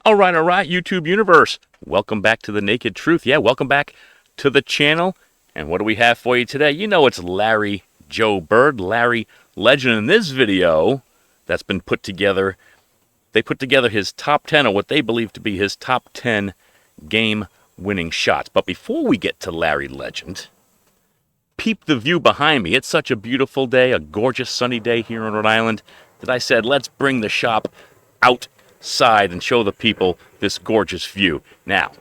All right, YouTube universe. Welcome back to the Naked Truth. Yeah, welcome back to the channel. And what do we have for you today? You know it's Larry Joe Bird, Larry Legend. In this video that's been put together, they put together his top 10, or what they believe to be his top 10 game-winning shots. But before we get to Larry Legend, peep the view behind me. It's such a beautiful day, a gorgeous sunny day here in Rhode Island, that I said, let's bring the shop outside and show the people this gorgeous view. Now,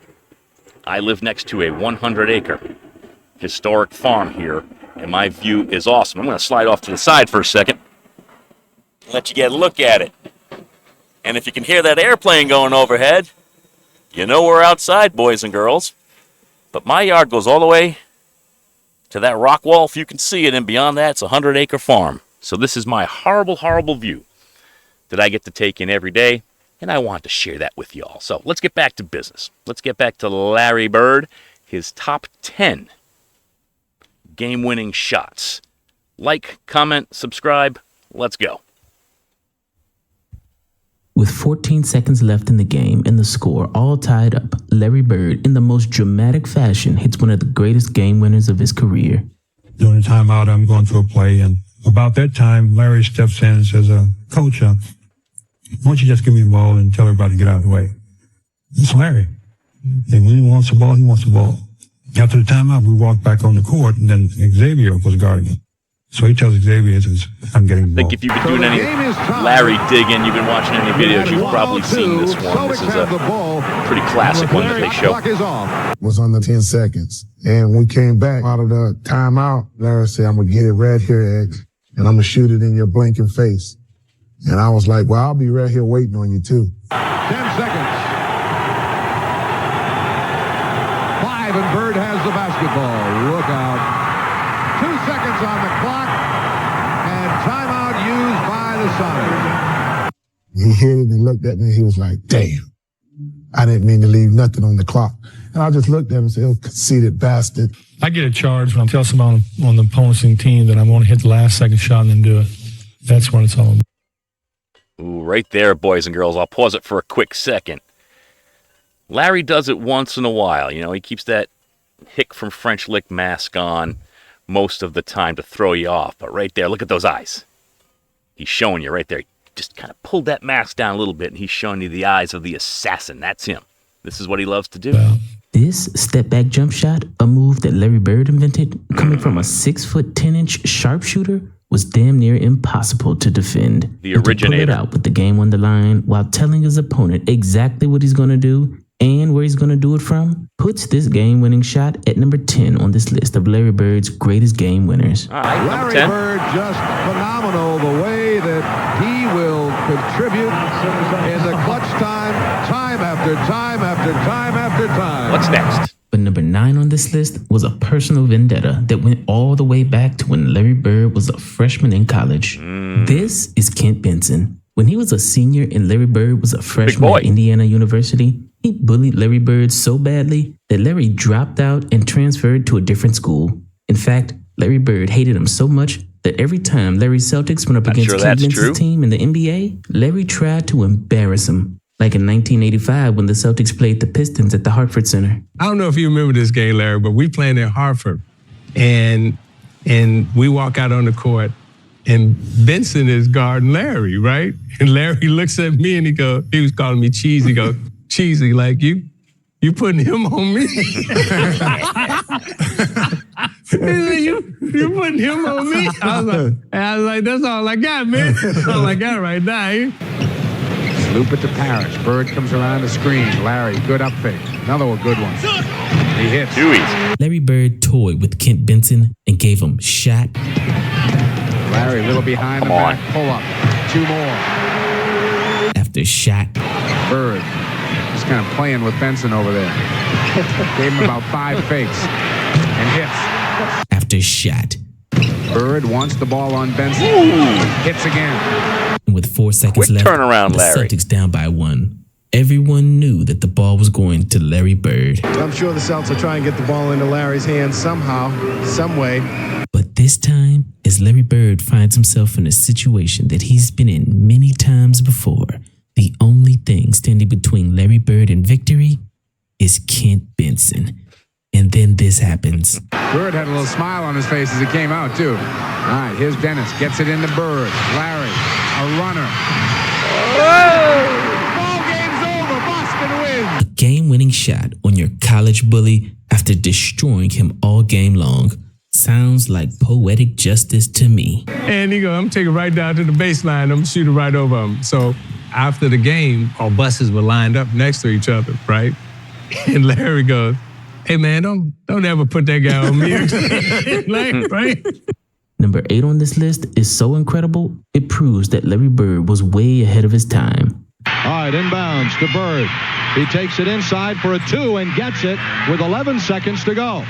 I live next to a 100-acre historic farm here, and my view is awesome. I'm going to slide off to the side for a second, let you get a look at it. And if you can hear that airplane going overhead, you know we're outside, boys and girls. But my yard goes all the way to that rock wall, if you can see it, and beyond that, it's a 100-acre farm. So this is my horrible, horrible view that I get to take in every day, and I want to share that with y'all. So let's get back to business. Let's get back to Larry Bird, his top 10 game-winning shots. Like, comment, subscribe. Let's go. With 14 seconds left in the game and the score all tied up, Larry Bird, in the most dramatic fashion, hits one of the greatest game winners of his career. During the timeout, I'm going through a play, and about that time, Larry steps in and says, Coach, why don't you just give me the ball and tell everybody to get out of the way? It's Larry. And when he wants the ball, he wants the ball. After the timeout, we walked back on the court, and then Xavier was guarding him. So he tells Xavier, I'm getting the ball. I think if you've been doing any Larry digging, you've been watching any videos, you've probably seen this one. This is a pretty classic one that they show. Was under 10 seconds. And when we came back out of the timeout, Larry said, I'm going to get it right here, X, and I'm going to shoot it in your blinking face. And I was like, well, I'll be right here waiting on you, too. 10 seconds. 5, and Bird has the basketball. Look out. 2 seconds on the clock, and timeout used by the Sonics. He hit it and looked at me, and he was like, damn, I didn't mean to leave nothing on the clock. And I just looked at him and said, oh, conceited bastard. I get a charge when I tell somebody on the opposing team that I want to hit the last second shot and then do it. That's what it's all about. Ooh, right there, boys and girls. I'll pause it for a quick second. Larry does it once in a while. You know, he keeps that Hick from French Lick mask on most of the time to throw you off. But right there, look at those eyes. He's showing you right there. He just kind of pulled that mask down a little bit, and he's showing you the eyes of the assassin. That's him. This is what he loves to do. This step-back jump shot, a move that Larry Bird invented, coming from a 6', 10-inch sharpshooter, was damn near impossible to defend. The originator. To pull it out with the game on the line while telling his opponent exactly what he's going to do and where he's going to do it from, puts this game-winning shot at number 10 on this list of Larry Bird's greatest game winners. All right, Larry Bird, just phenomenal the way that he will contribute in the clutch time after time after time after time. What's next? But number 9 on this list was a personal vendetta that went all the way back to when Larry Bird was a freshman in college. This is Kent Benson. When he was a senior and Larry Bird was a freshman at Indiana University, he bullied Larry Bird so badly that Larry dropped out and transferred to a different school. In fact, Larry Bird hated him so much that every time Larry's Celtics went up against Kent Benson's team in the NBA, Larry tried to embarrass him. Like in 1985 when the Celtics played the Pistons at the Hartford Center. I don't know if you remember this game, Larry, but we playing at Hartford, and we walk out on the court, and Benson is guarding Larry, right? And Larry looks at me and he was calling me cheesy. He goes, cheesy, like you putting him on me? you putting him on me? I was like, that's all I got, man. That's all I got right now. Loop it to Parrish. Bird comes around the screen. Larry, good up fake. Another one, good one. He hits. Too easy. Larry Bird toyed with Kent Benson and gave him shot. Larry, a little behind the back. Pull up. 2 more. After shot. Bird just kind of playing with Benson over there. Gave him about 5 fakes and hits. After shot. Bird wants the ball on Benson. Hits again. And with 4 seconds left, turnaround, the Larry. Celtics down by 1. Everyone knew that the ball was going to Larry Bird. I'm sure the Celtics will try and get the ball into Larry's hands somehow, some way. But this time, as Larry Bird finds himself in a situation that he's been in many times before, The only thing standing between Larry Bird and victory is Kent Benson. And then this happens. Bird had a little smile on his face as it came out, too. All right, here's Dennis. Gets it into Bird. Larry, a runner. Ball game's over. Boston wins. A game-winning shot on your college bully after destroying him all game long. Sounds like poetic justice to me. And he goes, I'm taking it right down to the baseline. I'm going to shoot it right over him. So after the game, our buses were lined up next to each other, right? And Larry goes, hey, man, don't ever put that guy on me. Like, right? Number 8 on this list is so incredible, it proves that Larry Bird was way ahead of his time. All right, inbounds to Bird. He takes it inside for a 2 and gets it with 11 seconds to go.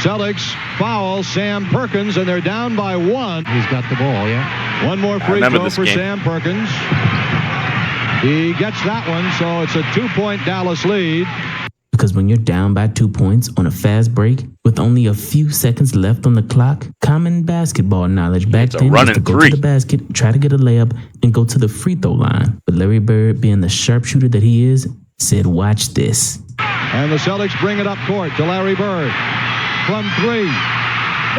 Celtics foul Sam Perkins, and they're down by 1. He's got the ball, yeah. One more free throw for Sam Perkins. He gets that one, so it's a 2-point Dallas lead. Because when you're down by 2 points on a fast break with only a few seconds left on the clock, common basketball knowledge back then was to go to the basket, try to get a layup, and go to the free throw line. But Larry Bird, being the sharpshooter that he is, said, watch this. And the Celtics bring it up court to Larry Bird. From 3.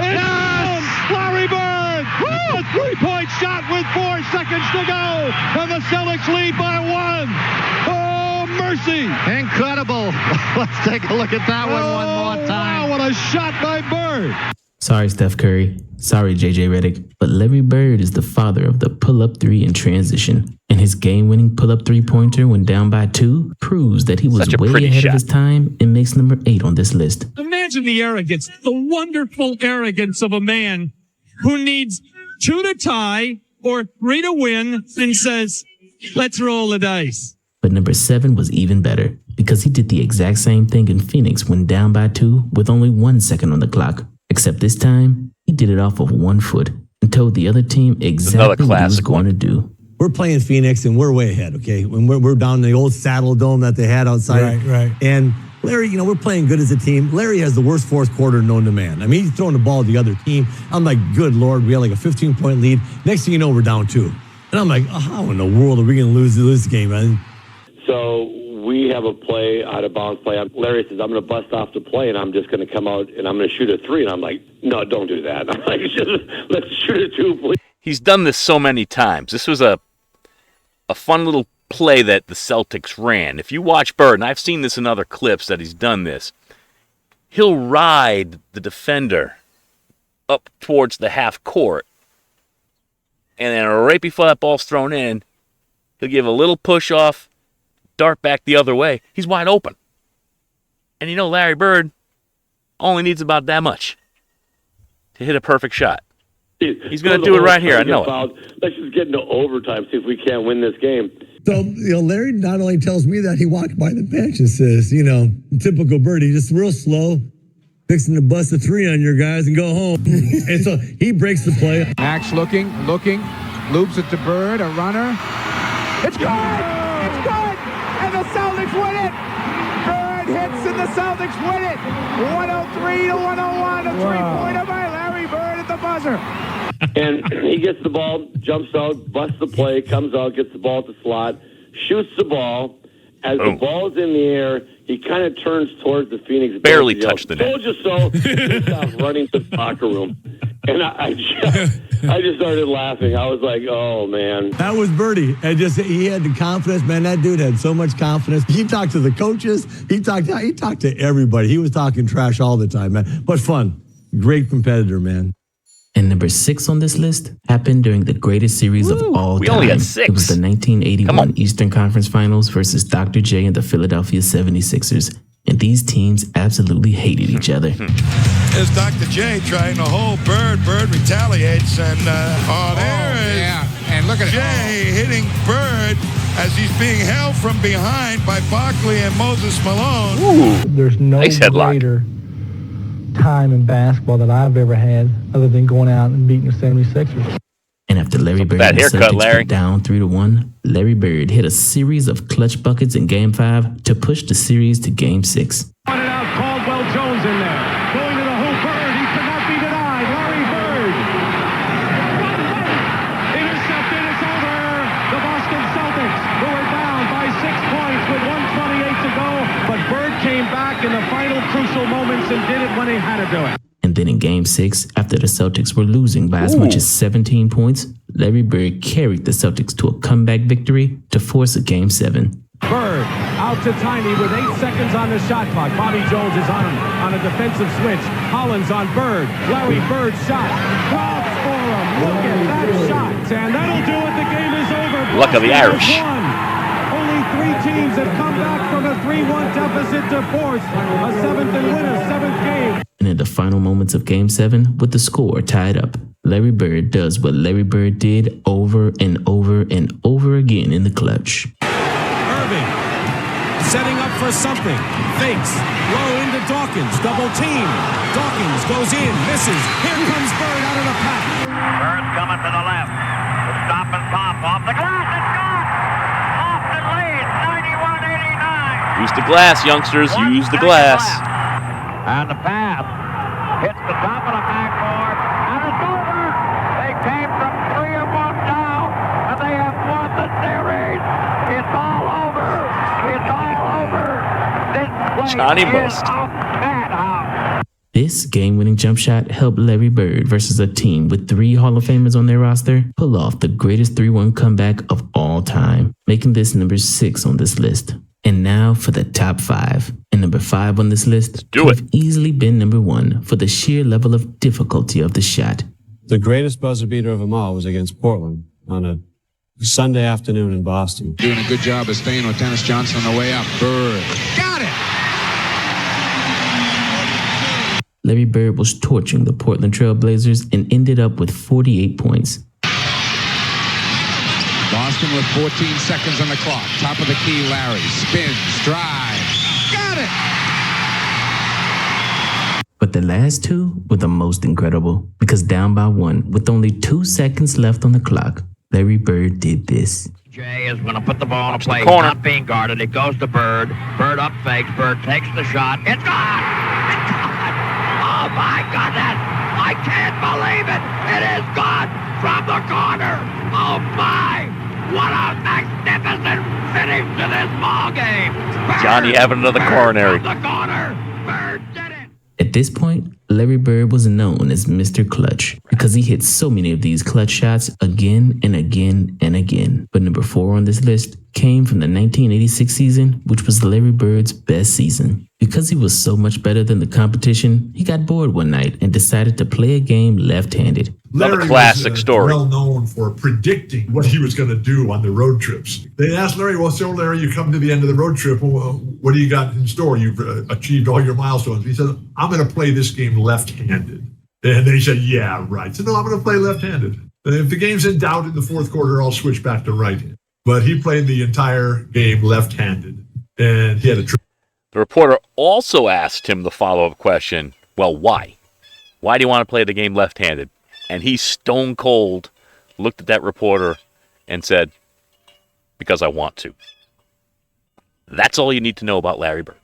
Yes! Larry Bird! A 3-point shot with 4 seconds to go. And the Celtics lead by 1. Oh, mercy! Incredible. Let's take a look at that one more time. Wow, what a shot by Bird. Sorry, Steph Curry. Sorry, JJ Redick. But Larry Bird is the father of the pull-up 3 in transition. And his game-winning pull-up 3-pointer when down by 2 proves that he was way ahead of his time and makes number 8 on this list. Imagine the arrogance, the wonderful arrogance of a man who needs 2 to tie or 3 to win and says, let's roll the dice. But number 7 was even better because he did the exact same thing in Phoenix when down by 2 with only 1 second on the clock. Except this time, he did it off of 1 foot and told the other team exactly what he was going to do. We're playing Phoenix and we're way ahead, okay? When we're down in the old Saddle Dome that they had outside. Right. And Larry, we're playing good as a team. Larry has the worst fourth quarter known to man. I mean, he's throwing the ball to the other team. I'm like, good Lord, we had like a 15-point lead. Next thing you know, we're down 2. And I'm like, how in the world are we going to lose this game, man? So we have a play, out of bounds play. Larry says, I'm going to bust off the play, and I'm just going to come out, and I'm going to shoot a 3. And I'm like, no, don't do that. I'm like, let's shoot a 2, please. He's done this so many times. This was a fun little play that the Celtics ran. If you watch Bird, and I've seen this in other clips that he's done this, he'll ride the defender up towards the half court, and then right before that ball's thrown in, he'll give a little push off, dart back the other way. He's wide open. And Larry Bird only needs about that much to hit a perfect shot. He's going to do it right here. I know it. Let's just get into overtime, see if we can't win this game. So, Larry not only tells me that, he walked by the bench and says, typical Bird, he just real slow, fixing to bust a 3 on your guys and go home. And so he breaks the play. Max looking, loops it to Bird, a runner. It's good! It's good! And the Celtics win it! Bird hits and the Celtics win it! 103 to 101, a 3-pointer by Larry Bird at the buzzer. And he gets the ball, jumps out, busts the play, comes out, gets the ball at the slot, shoots the ball. As the ball's in the air, he kind of turns towards the Phoenix. Barely touched the net. Told you so. He stopped running to the locker room. And I just started laughing. I was like, oh, man. That was Birdie. And he had the confidence. Man, that dude had so much confidence. He talked to the coaches. He talked to everybody. He was talking trash all the time, man. But fun. Great competitor, man. And number 6 on this list happened during the greatest series of all time. We only had 6. It was the 1981 Eastern Conference Finals versus Dr. J and the Philadelphia 76ers. And these teams absolutely hated each other. There's Dr. J trying to hold Bird. Bird retaliates, and And look at Jay hitting Bird as he's being held from behind by Barkley and Moses Malone. Ooh, there's no greater time in basketball that I've ever had other than going out and beating the 76ers. And after Larry Bird and the Celtics went down 3-1, Larry Bird hit a series of clutch buckets in Game 5 to push the series to Game 6. Pointed out Caldwell Jones in there. Going to the hoop, Bird. He cannot be denied. Larry Bird. Intercepted. It's over. The Boston Celtics, who are down came back in the final crucial moments and did it when he had to do it. And then in Game 6, after the Celtics were losing by as much as 17 points, Larry Bird carried the Celtics to a comeback victory to force a Game 7. Bird out to Tiny with 8 seconds on the shot clock. Bobby Jones is on him on a defensive switch. Hollins on Bird. Larry Bird shot. Drops for him. Look at that shot. And that'll do it. The game is over. Luck of the Irish. Only 3 teams have come back from a 3-1 deficit to force a 7th and win a 7th game. And in the final moments of Game 7, with the score tied up, Larry Bird does what Larry Bird did over and over and over again in the clutch. Irving setting up for something. Fakes. Low into Dawkins. Double team. Dawkins goes in. Misses. Here comes Bird out of the pack. Bird's coming to the left. Stop and pop off the glass. It's gone. Austin leads 91-89. Use the glass, youngsters. Use the glass. And the pass hits the top of the backboard, and it's over. They came from 3 or 1 down, and they have won the series. It's all over. It's all over. This place Johnny is Most. a madhouse. This game-winning jump shot helped Larry Bird versus a team with 3 Hall of Famers on their roster pull off the greatest 3-1 comeback of all time, making this number 6 on this list. And now for the top 5. And number 5 on this list do could it. have easily been number 1 for the sheer level of difficulty of the shot. The greatest buzzer beater of them all was against Portland on a Sunday afternoon in Boston. Doing a good job of staying with Dennis Johnson on the way up. Bird. Got it! Larry Bird was torching the Portland Trail Blazers and ended up with 48 points. Boston with 14 seconds on the clock. Top of the key, Larry. Spins, drives. Got it! But the last 2 were the most incredible, because down by 1 with only 2 seconds left on the clock, Larry Bird did this. Jay is going to put the ball in play. corner. Not being guarded. It goes to Bird. Bird up fakes. Bird takes the shot. It's gone! It's gone! Oh, my goodness! I can't believe it! It is gone from the corner! Oh, my! What a magnificent finish to this ball game! Bird, Johnny having another coronary. From the corner! Bird did it! At this point, Larry Bird was known as Mr. Clutch because he hit so many of these clutch shots again and again and again. But number 4 on this list came from the 1986 season, which was Larry Bird's best season. Because he was so much better than the competition, he got bored one night and decided to play a game left-handed. Another classic story. Well known for predicting what he was going to do on the road trips. They asked Larry, well, so Larry, you come to the end of the road trip. Well, what do you got in store? You've achieved all your milestones. He said, I'm going to play this game left-handed. And they said, yeah, right. So no, I'm going to play left-handed. And if the game's in doubt in the fourth quarter, I'll switch back to right-handed. But he played the entire game left-handed. And he had a The reporter also asked him the follow-up question, well, why? Why do you want to play the game left-handed? And he stone cold looked at that reporter and said, because I want to. That's all you need to know about Larry Bird.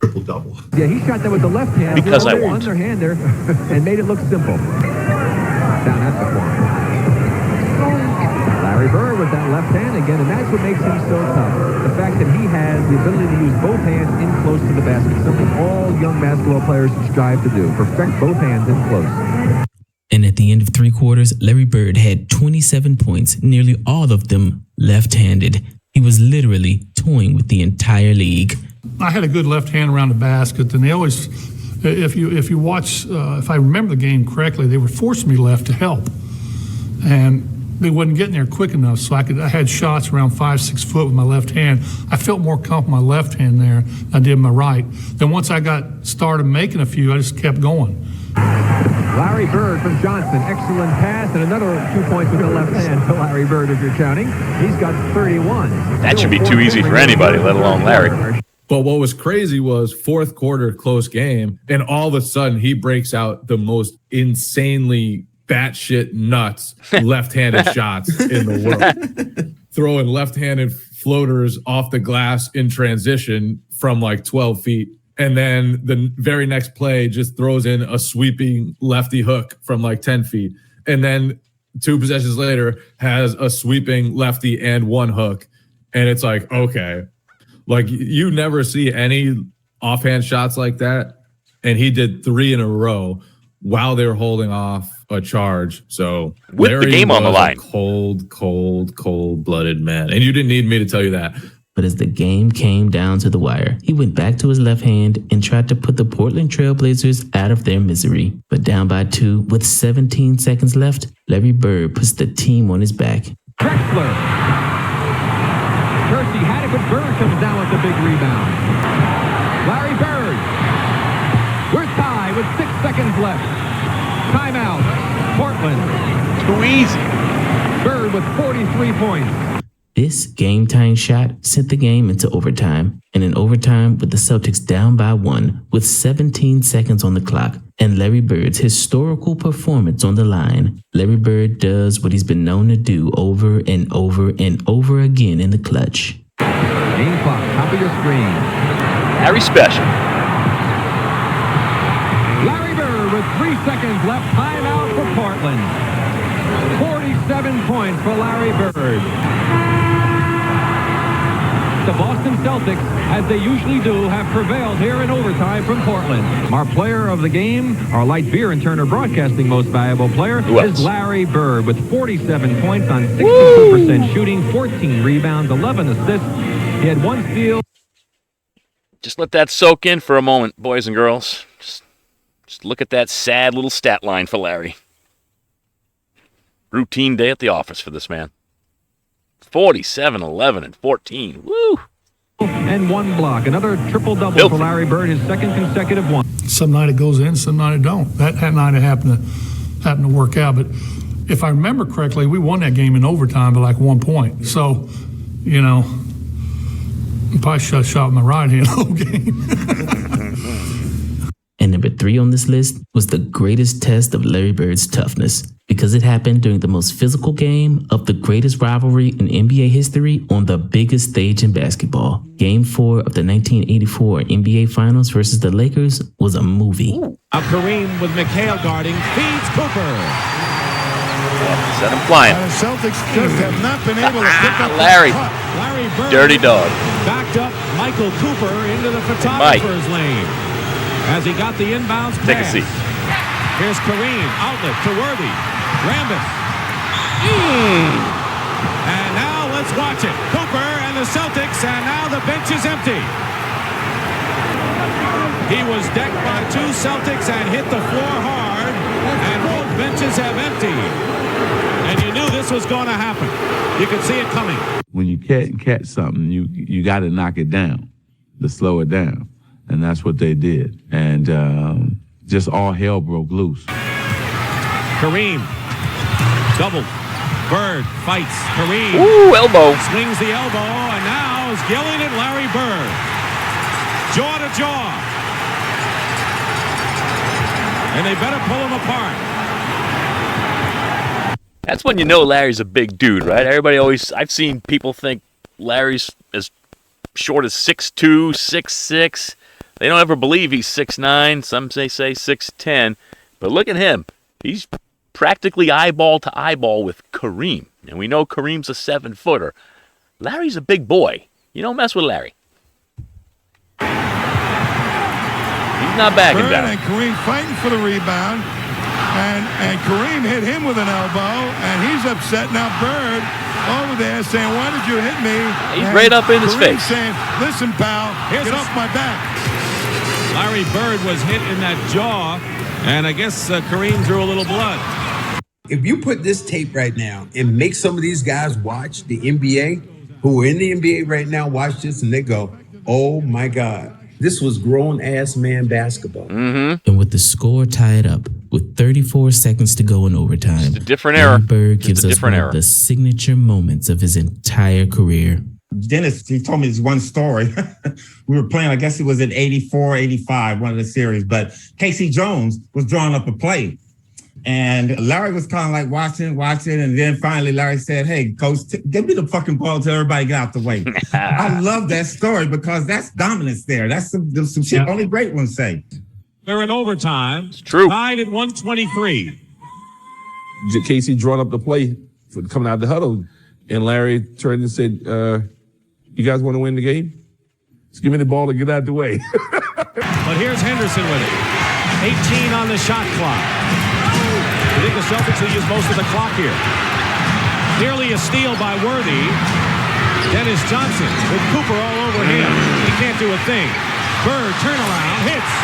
Triple-double. Yeah, he shot that with the left hand. Because I want to. Underhander and made it look simple. Down at the corner. Larry Bird with that left hand again, and that's what makes him so tough. The fact that he has the ability to use both hands in close to the basket. Something all young basketball players strive to do. Perfect both hands in close. And at the end of 3 quarters, Larry Bird had 27 points, nearly all of them left-handed. He was literally toying with the entire league. I had a good left hand around the basket, and they always, if you watch, if I remember the game correctly, they would force me left to help, and they wasn't getting there quick enough, so I had shots around 5-6 foot with my left hand. I felt more comfortable with my left hand there than I did my right. Then once I got started making a few, I just kept going. Larry Bird from Johnson, excellent pass, and another 2 points with the left hand to Larry Bird if you're counting. He's got 31. That should be too easy for anybody, let alone Larry. But what was crazy was fourth quarter close game, and all of a sudden he breaks out the most insanely batshit nuts left-handed shots in the world. Throwing left-handed floaters off the glass in transition from like 12 feet. And then the very next play just throws in a sweeping lefty hook from like 10 feet. And then 2 possessions later has a sweeping lefty and 1 hook. And it's like, okay, Like, you never see any offhand shots like that. And he did 3 in a row while they were holding off a charge. So with Larry the game on the was a line. cold-blooded man. And you didn't need me to tell you that. But as the game came down to the wire, he went back to his left hand and tried to put the Portland Trailblazers out of their misery. But down by 2 with 17 seconds left, Larry Bird puts the team on his back. Drexler. Kersey had it, but Bird comes down with the big rebound. Larry Bird. We're tied with 6 seconds left. Timeout. Portland. Too easy. Bird with 43 points. This game-tying shot sent the game into overtime, and in overtime with the Celtics down by 1 with 17 seconds on the clock and Larry Bird's historical performance on the line, Larry Bird does what he's been known to do over and over and over again in the clutch. Game clock, top of your screen. Harry special. Larry Bird with 3 seconds left, timeout for Portland. 47 points for Larry Bird. The Boston Celtics, as they usually do, have prevailed here in overtime from Portland. Our player of the game, our Light Beer and Turner Broadcasting most valuable player, is Larry Bird with 47 points on 62% shooting, 14 rebounds, 11 assists. He had 1 steal. Just let that soak in for a moment, boys and girls. Just look at that sad little stat line for Larry. Routine day at the office for this man. 47, 11, and 14. Woo! And 1 block. Another triple-double for Larry Bird, his 2nd consecutive one. Some night it goes in, some night it don't. That night it happened to work out. But if I remember correctly, we won that game in overtime by like 1 point. So, you know, I probably should have shot my right hand the whole game. And number 3 on this list was the greatest test of Larry Bird's toughness, because it happened during the most physical game of the greatest rivalry in NBA history on the biggest stage in basketball. Game 4 of the 1984 NBA Finals versus the Lakers was a movie. Kareem with McHale guarding, feeds Cooper. Set him flying. The Celtics just have not been able to pick up Larry. the puck. Larry Bird Dirty dog. backed up Michael Cooper into the photographer's lane as he got the inbounds pass. Take a seat. Here's Kareem, outlet to Worthy. Rambis. And now let's watch it. Cooper and the Celtics, and now the bench is empty. He was decked by 2 Celtics and hit the floor hard, and both benches have emptied. And you knew this was going to happen. You could see it coming. When you catch something, you got to knock it down, to slow it down. And that's what they did. And just all hell broke loose. Kareem. Double. Bird fights. Kareem. Ooh, elbow. Swings the elbow, and now is Gillian and Larry Bird. Jaw to jaw. And they better pull him apart. That's when you know Larry's a big dude, right? I've seen people think Larry's as short as 6'2", 6'6". They don't ever believe he's 6'9". Some say 6'10". But look at him. He's practically eyeball to eyeball with Kareem. And we know Kareem's a 7-footer. Larry's a big boy. You don't mess with Larry. He's not backing Bird down. and Kareem fighting for the rebound. And Kareem hit him with an elbow, and he's upset. Now Bird over there saying, "Why did you hit me?" He's and right up in his Kareem face. saying, "Listen, pal, get off my back." Larry Bird was hit in that jaw, and I guess Kareem drew a little blood. If you put this tape right now and make some of these guys watch the NBA, who are in the NBA right now, watch this, and they go, "Oh my God, this was grown-ass man basketball." And with the score tied up with 34 seconds to go in overtime, Just a different era. Bird gives Just a us different one era. of the signature moments of his entire career. Dennis, he told me this one story. We were playing, I guess it was in 84, 85, one of the series, but Casey Jones was drawing up a play. And Larry was kind of like watching. And then finally Larry said, "Hey, coach, give me the fucking ball till everybody get out the way." I love that story because that's dominance there. That's some shit only great ones say. They're in overtime. It's true. Tied at 123. Casey drawing up the play for coming out of the huddle, and Larry turned and said, "You guys want to win the game?" Just give me the ball and get out the way. But here's Henderson with it. 18 on the shot clock. I think the Celtics will use most of the clock here. Nearly a steal by Worthy. Dennis Johnson with Cooper all over him. He can't do a thing. Bird turnaround, hits.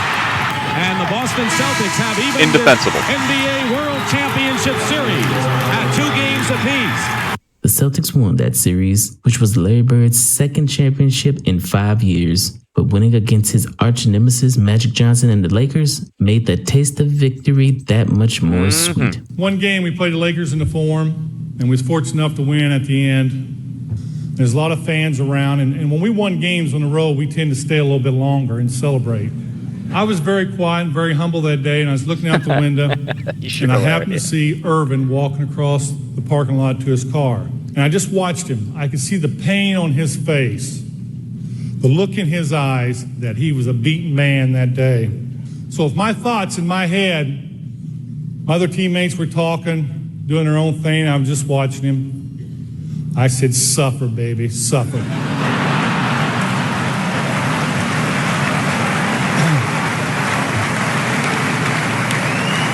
And the Boston Celtics have even indefensible NBA World Championship Series at 2 games apiece. The Celtics won that series, which was Larry Bird's second championship in 5 years. But winning against his arch nemesis, Magic Johnson and the Lakers, made the taste of victory that much more sweet. One game we played the Lakers in the Forum, and we was fortunate enough to win at the end. There's a lot of fans around, and when we won games on the road, we tend to stay a little bit longer and celebrate. I was very quiet and very humble that day, and I was looking out the window, and I happened to see Irvin walking across the parking lot to his car. And I just watched him. I could see the pain on his face, the look in his eyes that he was a beaten man that day. So with my thoughts in my head, my other teammates were talking, doing their own thing. I was just watching him. I said, suffer, baby, suffer.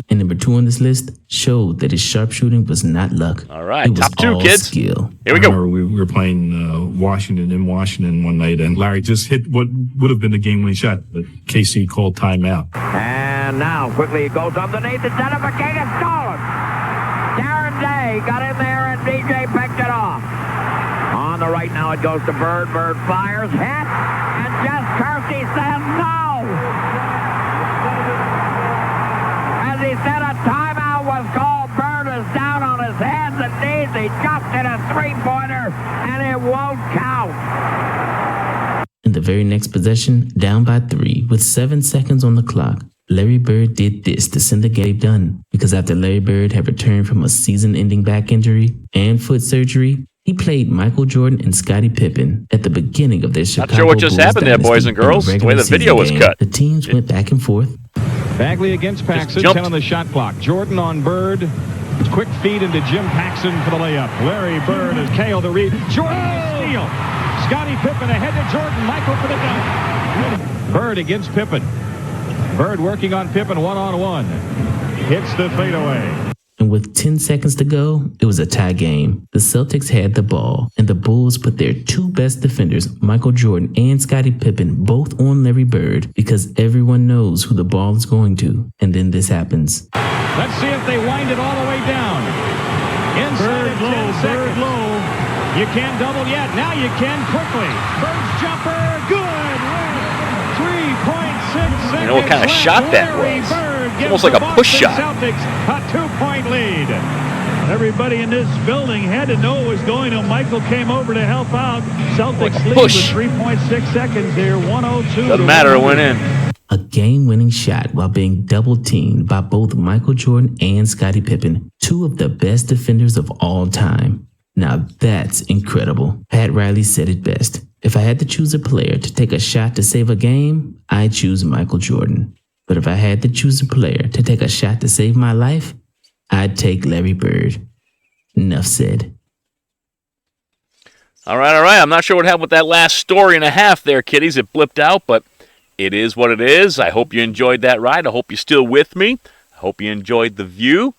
And number 2 on this list showed that his sharpshooting was not luck. All right, it was top 2, all kids. Skill. Here we go. We were playing Washington in Washington one night, and Larry just hit what would have been the game-winning shot, but KC called timeout. And now quickly it goes underneath the center for King. It's stolen. Darren Day got in there, and DJ picked it off. On the right now it goes to Bird. Bird fires, hit, and Jess Kersey says no. He said a timeout was called. Bird is down on his hands and knees. He just hit a 3-pointer, and it won't count. In the very next possession, down by 3 with 7 seconds on the clock, Larry Bird did this to send the game done. Because after Larry Bird had returned from a season-ending back injury and foot surgery, he played Michael Jordan and Scottie Pippen at the beginning of their Chicago Not sure what just Bulls happened there, boys and girls. The way the video was cut. The teams went back and forth. Bagley against Paxson, 10 on the shot clock. Jordan on Bird. Quick feed into Jim Paxson for the layup. Larry Bird has KO'd the read. Jordan steal. Scottie Pippen ahead to Jordan. Michael for the dunk. Bird against Pippen. Bird working on Pippen one-on-one. Hits the fadeaway. And with 10 seconds to go, it was a tie game. The Celtics had the ball, and the Bulls put their 2 best defenders, Michael Jordan and Scottie Pippen, both on Larry Bird because everyone knows who the ball is going to. And then this happens. Let's see if they wind it all the way down. Inside of 10 seconds. Bird low. You can't double yet. Now you can quickly. Bird's jumper, good. 3.6 seconds. You know what kind of shot that was? Almost like a push shot. Celtics a 2-point lead. Everybody in this building had to know it was going on. Michael came over to help out. Celtics lead with 3.6 seconds here. 102. Doesn't matter. It went in. A game-winning shot while being double-teamed by both Michael Jordan and Scottie Pippen, 2 of the best defenders of all time. Now that's incredible. Pat Riley said it best. If I had to choose a player to take a shot to save a game, I'd choose Michael Jordan. But if I had to choose a player to take a shot to save my life, I'd take Larry Bird. Enough said. All right. I'm not sure what happened with that last story and a half there, kiddies. It blipped out, but it is what it is. I hope you enjoyed that ride. I hope you're still with me. I hope you enjoyed the view.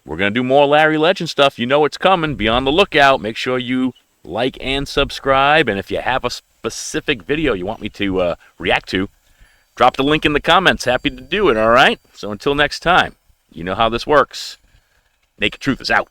We're going to do more Larry Legend stuff. You know it's coming. Be on the lookout. Make sure you like and subscribe. And if you have a specific video you want me to react to, drop the link in the comments. Happy to do it, all right? So until next time, you know how this works. Naked Truth is out.